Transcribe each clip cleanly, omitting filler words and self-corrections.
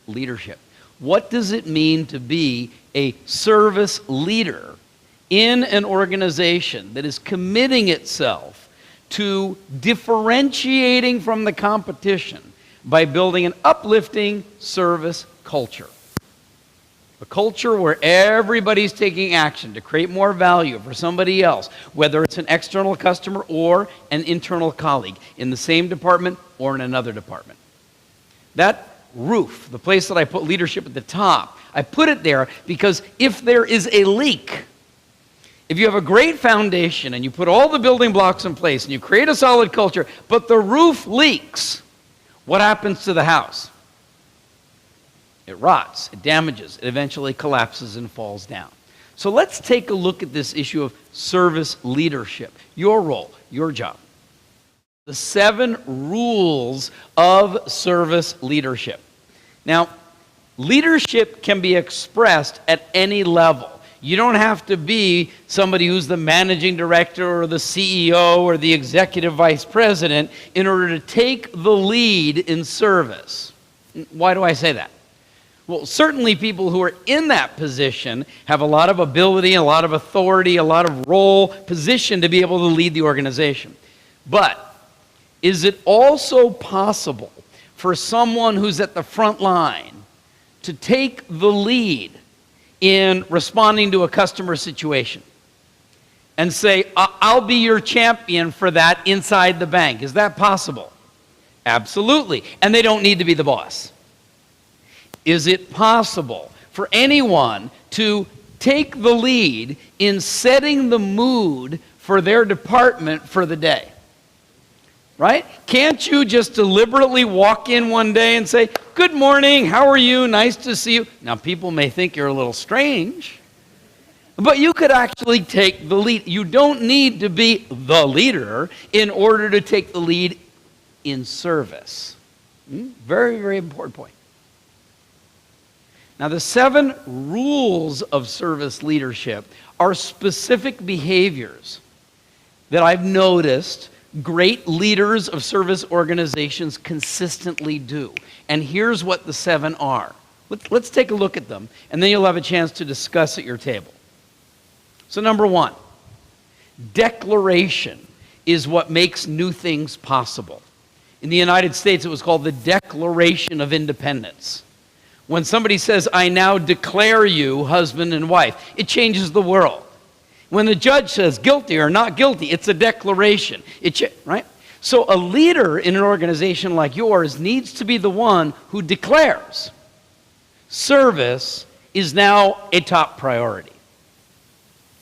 leadership. What does it mean to be a service leader in an organization that is committing itself to differentiating from the competition by building an uplifting service culture? A culture where everybody's taking action to create more value for somebody else, whether it's an external customer or an internal colleague in the same department or in another department. That roof, the place that I put leadership at the top, I put it there because if there is a leak, if you have a great foundation and you put all the building blocks in place and you create a solid culture, but the roof leaks, what happens to the house? It rots, it damages, it eventually collapses and falls down. So let's take a look at this issue of service leadership, your role, your job. The 7 rules of service leadership. Now, leadership can be expressed at any level. You don't have to be somebody who's the managing director or the CEO or the executive vice president in order to take the lead in service. Why do I say that? Well, certainly people who are in that position have a lot of ability, a lot of authority, a lot of role, position to be able to lead the organization. But is it also possible for someone who's at the front line to take the lead in responding to a customer situation and say, I'll be your champion for that inside the bank? Is that possible? Absolutely. And they don't need to be the boss. Is it possible for anyone to take the lead in setting the mood for their department for the day? Right? Can't you just deliberately walk in one day and say, good morning, how are you, nice to see you? Now, people may think you're a little strange, but you could actually take the lead. You don't need to be the leader in order to take the lead in service. Very, very important point. Now, the 7 rules of service leadership are specific behaviors that I've noticed great leaders of service organizations consistently do. And here's what the 7 are. Let's take a look at them, and then you'll have a chance to discuss at your table. So number 1, declaration is what makes new things possible. In the United States, it was called the Declaration of Independence. When somebody says, I now declare you husband and wife, it changes the world. When the judge says guilty or not guilty, it's a declaration. Right? So a leader in an organization like yours needs to be the one who declares service is now a top priority.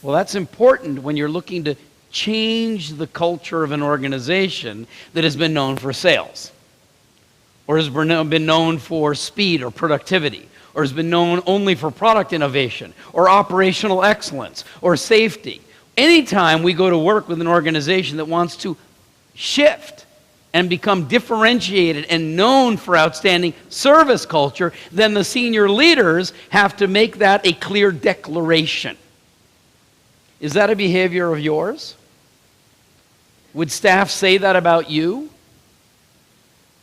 Well, that's important when you're looking to change the culture of an organization that has been known for sales, or has been known for speed or productivity, or has been known only for product innovation, or operational excellence, or safety. Anytime we go to work with an organization that wants to shift and become differentiated and known for outstanding service culture, then the senior leaders have to make that a clear declaration. Is that a behavior of yours? Would staff say that about you?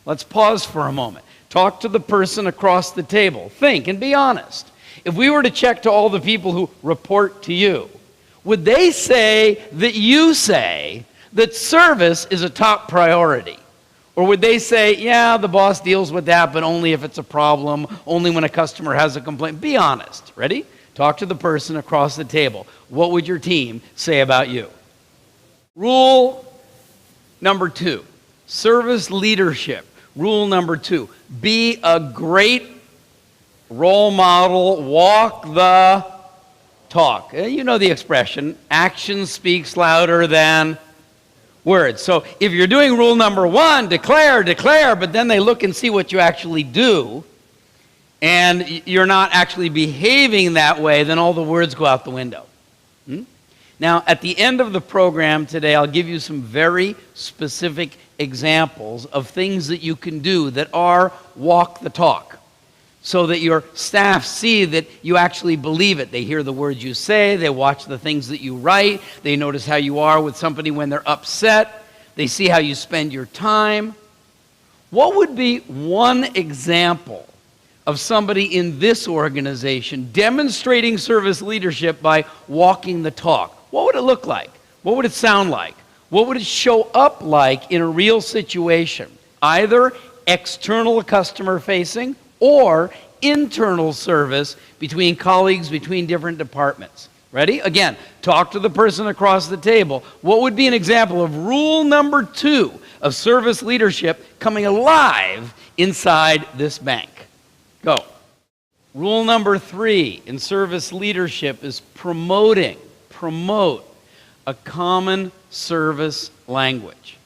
Let's pause for a moment. Talk to the person across the table. Think and be honest. If we were to check to all the people who report to you, would they say that you say that service is a top priority? Or would they say, yeah, the boss deals with that, but only if it's a problem, only when a customer has a complaint? Be honest. Ready? Talk to the person across the table. What would your team say about you? Rule number 2, service leadership. Rule number 2, be a great role model, walk the talk. You know the expression, action speaks louder than words. So if you're doing rule number 1, declare, but then they look and see what you actually do, and you're not actually behaving that way, then all the words go out the window. Now, at the end of the program today, I'll give you some very specific examples of things that you can do that are walk the talk, so that your staff see that you actually believe it. They hear the words you say, they watch the things that you write, they notice how you are with somebody when they're upset, they see how you spend your time. What would be one example of somebody in this organization demonstrating service leadership by walking the talk, what would it look like? What would it sound like? What would it show up like in a real situation? Either external customer facing or internal service between colleagues, between different departments. Ready? Again, talk to the person across the table. What would be an example of rule number 2 of service leadership coming alive inside this bank? Go. Rule number 3 in service leadership is promote a common service language.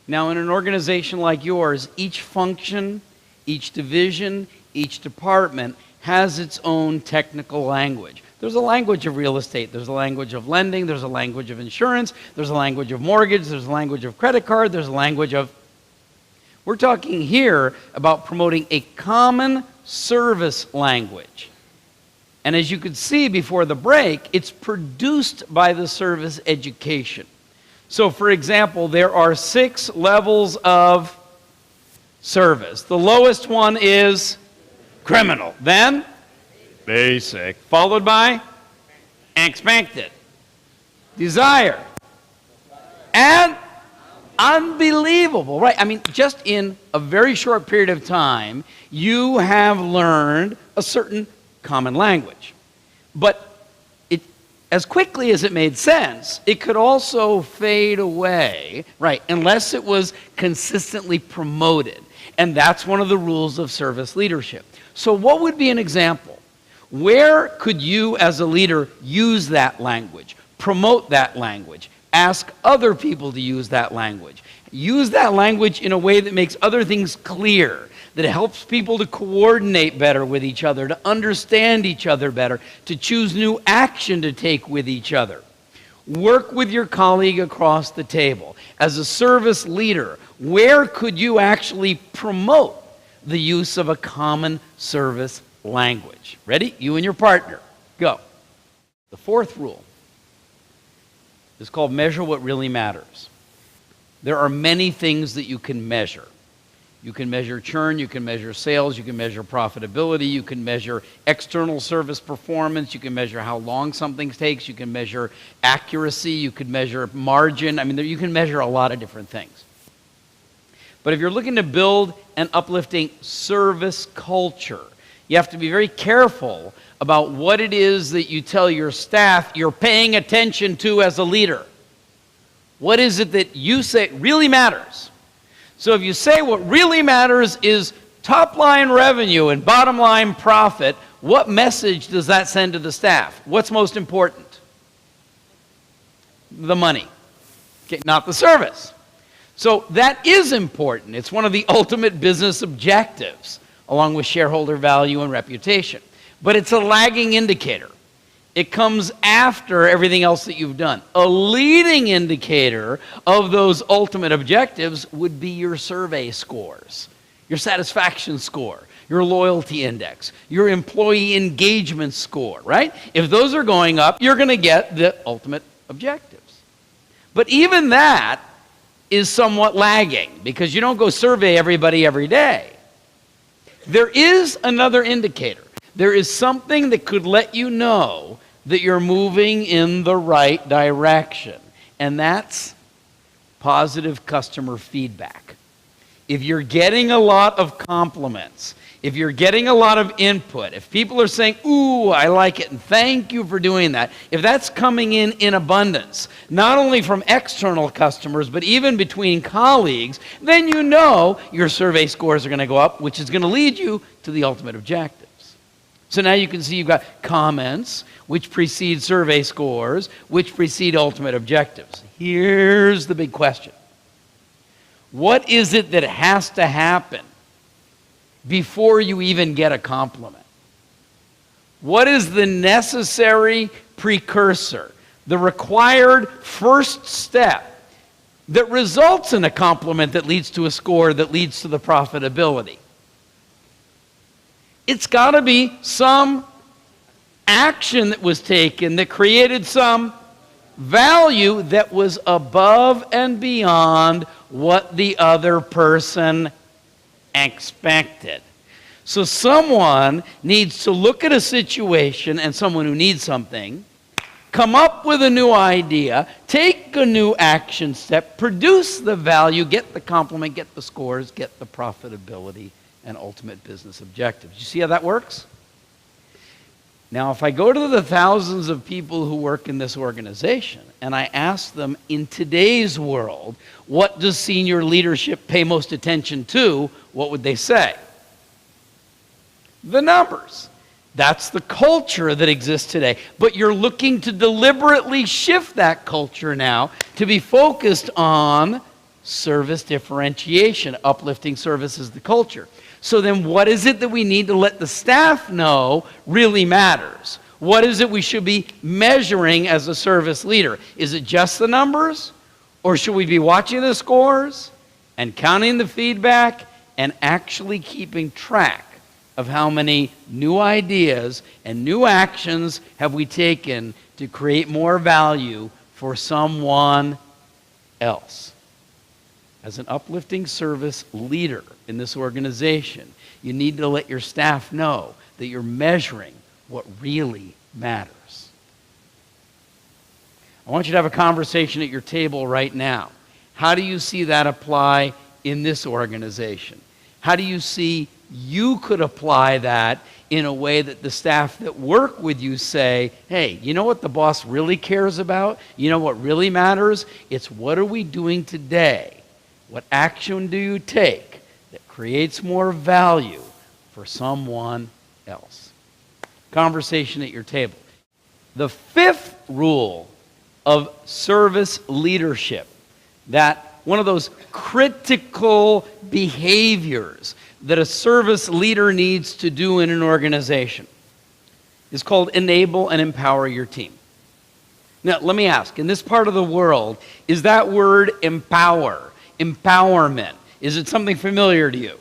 Now, in an organization like yours, each function, each division, each department has its own technical language. There's a language of real estate, there's a language of lending, there's a language of insurance, there's a language of mortgage, there's a language of credit card, there's a language of... We're talking here about promoting a common service language. And as you could see before the break, it's produced by the service education. So, for example, there are 6 levels of service. The lowest one is criminal. Then basic. Followed by expected, desire, and unbelievable. Right? I mean, just in a very short period of time, you have learned a certain common language. But as quickly as it made sense, it could also fade away, right, unless it was consistently promoted. And that's one of the rules of service leadership. So what would be an example? Where could you as a leader use that language, promote that language, ask other people to use that language? Use that language in a way that makes other things clear, that helps people to coordinate better with each other, to understand each other better, to choose new action to take with each other. Work with your colleague across the table. As a service leader, where could you actually promote the use of a common service language? Ready? You and your partner. Go. The 4th rule is called measure what really matters. There are many things that you can measure. You can measure churn, you can measure sales, you can measure profitability, you can measure external service performance, you can measure how long something takes, you can measure accuracy, you can measure margin. I mean, you can measure a lot of different things. But if you're looking to build an uplifting service culture, you have to be very careful about what it is that you tell your staff you're paying attention to as a leader. What is it that you say really matters? So if you say what really matters is top line revenue and bottom line profit, what message does that send to the staff? What's most important? The money, okay, not the service. So that is important. It's one of the ultimate business objectives, along with shareholder value and reputation. But it's a lagging indicator. It comes after everything else that you've done. A leading indicator of those ultimate objectives would be your survey scores, your satisfaction score, your loyalty index, your employee engagement score, right? If those are going up, you're going to get the ultimate objectives. But even that is somewhat lagging because you don't go survey everybody every day. There is another indicator. There is something that could let you know that you're moving in the right direction, and that's positive customer feedback. If you're getting a lot of compliments, if you're getting a lot of input, if people are saying, ooh, I like it, and thank you for doing that, if that's coming in abundance, not only from external customers, but even between colleagues, then you know your survey scores are going to go up, which is going to lead you to the ultimate objectives. So now you can see you've got comments, which precede survey scores, which precede ultimate objectives. Here's the big question. What is it that has to happen before you even get a compliment? What is the necessary precursor, the required first step that results in a compliment that leads to a score that leads to the profitability? It's got to be some action that was taken that created some value that was above and beyond what the other person expected. So someone needs to look at a situation and someone who needs something, come up with a new idea, take a new action step, produce the value, get the compliment, get the scores, get the profitability and ultimate business objectives. You see how that works? Now, if I go to the thousands of people who work in this organization and I ask them, in today's world, what does senior leadership pay most attention to, what would they say? The numbers. That's the culture that exists today. But you're looking to deliberately shift that culture now to be focused on service differentiation. Uplifting service is the culture. So then what is it that we need to let the staff know really matters? What is it we should be measuring as a service leader? Is it just the numbers? Or should we be watching the scores and counting the feedback and actually keeping track of how many new ideas and new actions have we taken to create more value for someone else? As an uplifting service leader in this organization, you need to let your staff know that you're measuring what really matters. I want you to have a conversation at your table right now. How do you see that apply in this organization? How do you see you could apply that in a way that the staff that work with you say, hey, you know what the boss really cares about? You know what really matters? It's what are we doing today? What action do you take that creates more value for someone else? Conversation at your table. The fifth rule of service leadership, that one of those critical behaviors that a service leader needs to do in an organization, is called enable and empower your team. Now, let me ask, in this part of the world, is that word empower, empowerment, is it something familiar to you?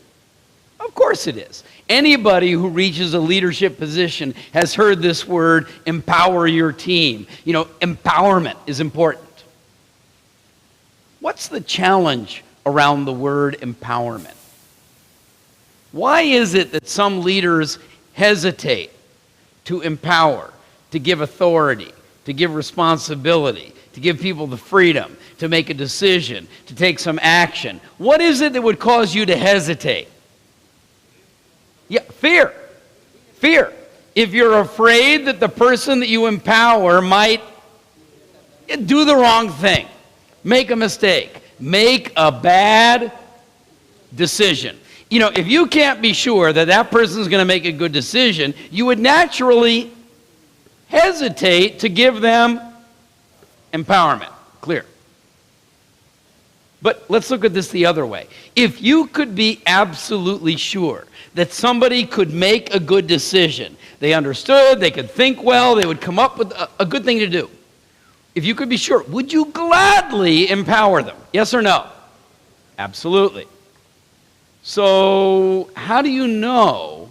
Of course it is. Anybody who reaches a leadership position has heard this word, empower your team. You know, empowerment is important. What's the challenge around the word empowerment? Why is it that some leaders hesitate to empower, to give authority, to give responsibility, to give people the freedom to make a decision, to take some action? What is it that would cause you to hesitate? Yeah, fear. Fear. If you're afraid that the person that you empower might do the wrong thing, make a mistake, make a bad decision. You know, if you can't be sure that that person's going to make a good decision, you would naturally hesitate to give them empowerment. Clear. But let's look at this the other way. If you could be absolutely sure that somebody could make a good decision, they understood, they could think well, they would come up with a good thing to do. If you could be sure, would you gladly empower them? Yes or no? Absolutely. So, how do you know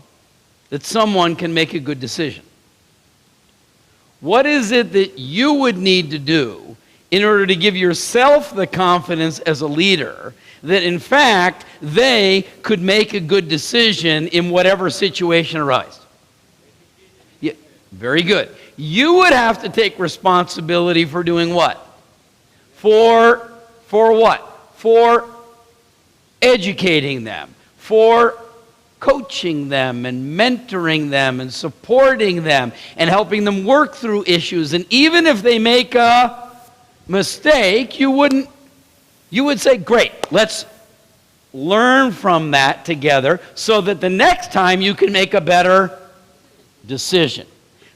that someone can make a good decision? What is it that you would need to do in order to give yourself the confidence as a leader that, in fact, they could make a good decision in whatever situation arises? Yeah, very good. You would have to take responsibility for doing what? For what? For educating them, for coaching them and mentoring them and supporting them and helping them work through issues. And even if they make a mistake, you would say, great, let's learn from that together so that the next time you can make a better decision.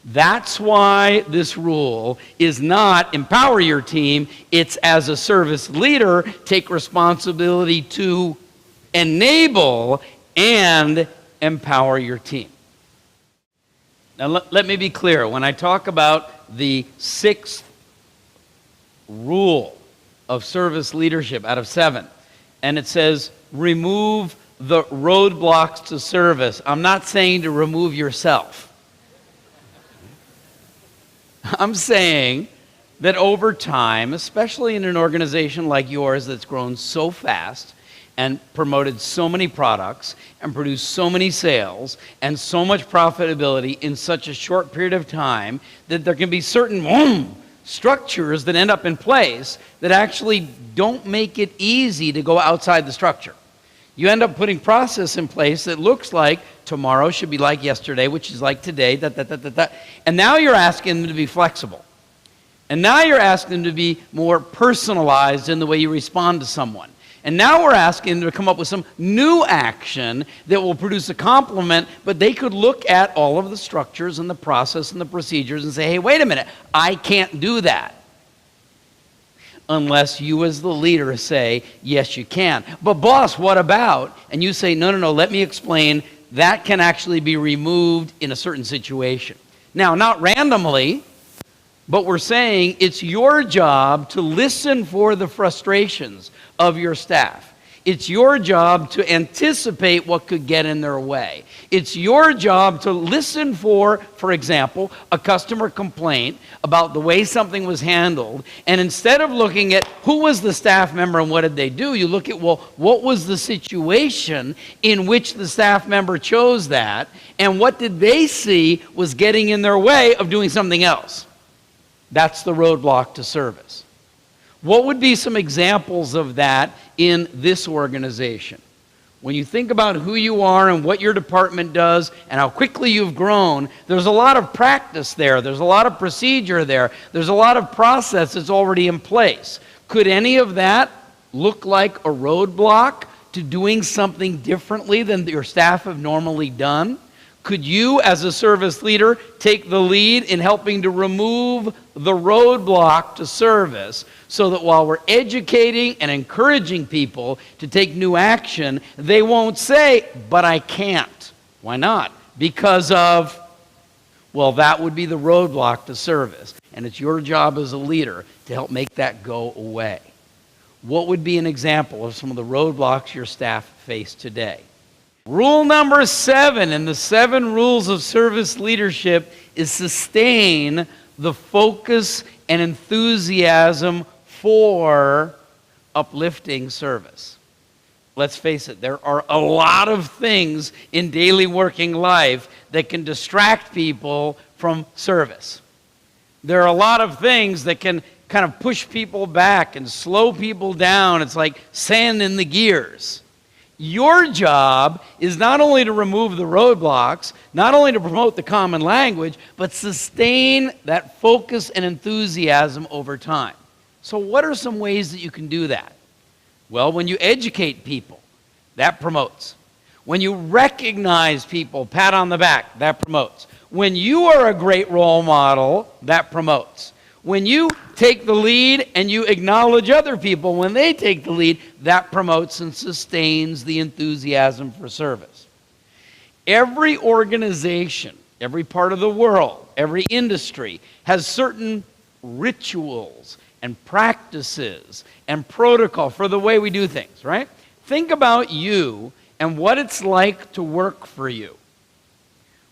That's why this rule is not empower your team. It's, as a service leader, take responsibility to enable and empower your team. Now let me be clear. When I talk about the sixth rule of service leadership out of 7, and it says remove the roadblocks to service, I'm not saying to remove yourself. I'm saying that over time, especially in an organization like yours that's grown so fast, and promoted so many products and produced so many sales and so much profitability in such a short period of time that there can be certain structures that end up in place that actually don't make it easy to go outside the structure. You end up putting process in place that looks like tomorrow should be like yesterday, which is like today, and now you're asking them to be flexible. And now you're asking them to be more personalized in the way you respond to someone. And now we're asking them to come up with some new action that will produce a complement, but they could look at all of the structures and the process and the procedures and say, hey, wait a minute, I can't do that. Unless you as the leader say, yes, you can. But boss, what about? And you say, no, let me explain. That can actually be removed in a certain situation. Now, not randomly, but we're saying it's your job to listen for the frustrations of your staff. It's your job to anticipate what could get in their way. It's your job to listen for example, a customer complaint about the way something was handled, and instead of looking at who was the staff member and what did they do, you look at, well, what was the situation in which the staff member chose that, and what did they see was getting in their way of doing something else? That's the roadblock to service. What would be some examples of that in this organization? When you think about who you are and what your department does and how quickly you've grown, there's a lot of practice there. There's a lot of procedure there. There's a lot of process that's already in place. Could any of that look like a roadblock to doing something differently than your staff have normally done? Could you, as a service leader, take the lead in helping to remove the roadblock to service so that while we're educating and encouraging people to take new action, they won't say, but I can't. Why not? Because of, well, that would be the roadblock to service. And it's your job as a leader to help make that go away. What would be an example of some of the roadblocks your staff face today? Rule number 7 in the 7 rules of service leadership is sustain the focus and enthusiasm for uplifting service. Let's face it, there are a lot of things in daily working life that can distract people from service. There are a lot of things that can kind of push people back and slow people down. It's like sand in the gears. Your job is not only to remove the roadblocks, not only to promote the common language, but sustain that focus and enthusiasm over time. So what are some ways that you can do that? Well, when you educate people, that promotes. When you recognize people, pat on the back, that promotes. When you are a great role model, that promotes. When you take the lead and you acknowledge other people when they take the lead, that promotes and sustains the enthusiasm for service. Every organization, every part of the world, every industry has certain rituals and practices and protocol for the way we do things, right? Think about you and what it's like to work for you.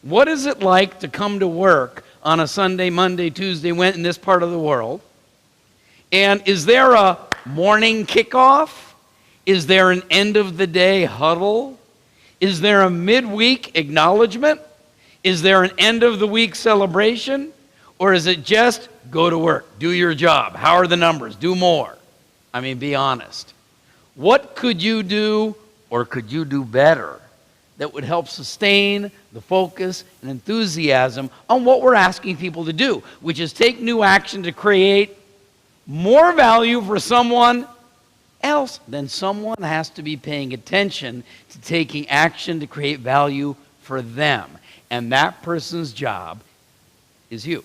What is it like to come to work on a Sunday, Monday, Tuesday, Wednesday in this part of the world? And is there a morning kickoff? Is there an end of the day huddle? Is there a midweek acknowledgement? Is there an end of the week celebration? Or is it just go to work, do your job? How are the numbers? Do more. I mean, be honest. What could you do or could you do better that would help sustain the focus and enthusiasm on what we're asking people to do, which is take new action to create more value for someone else? Then someone has to be paying attention to taking action to create value for them. And that person's job is you.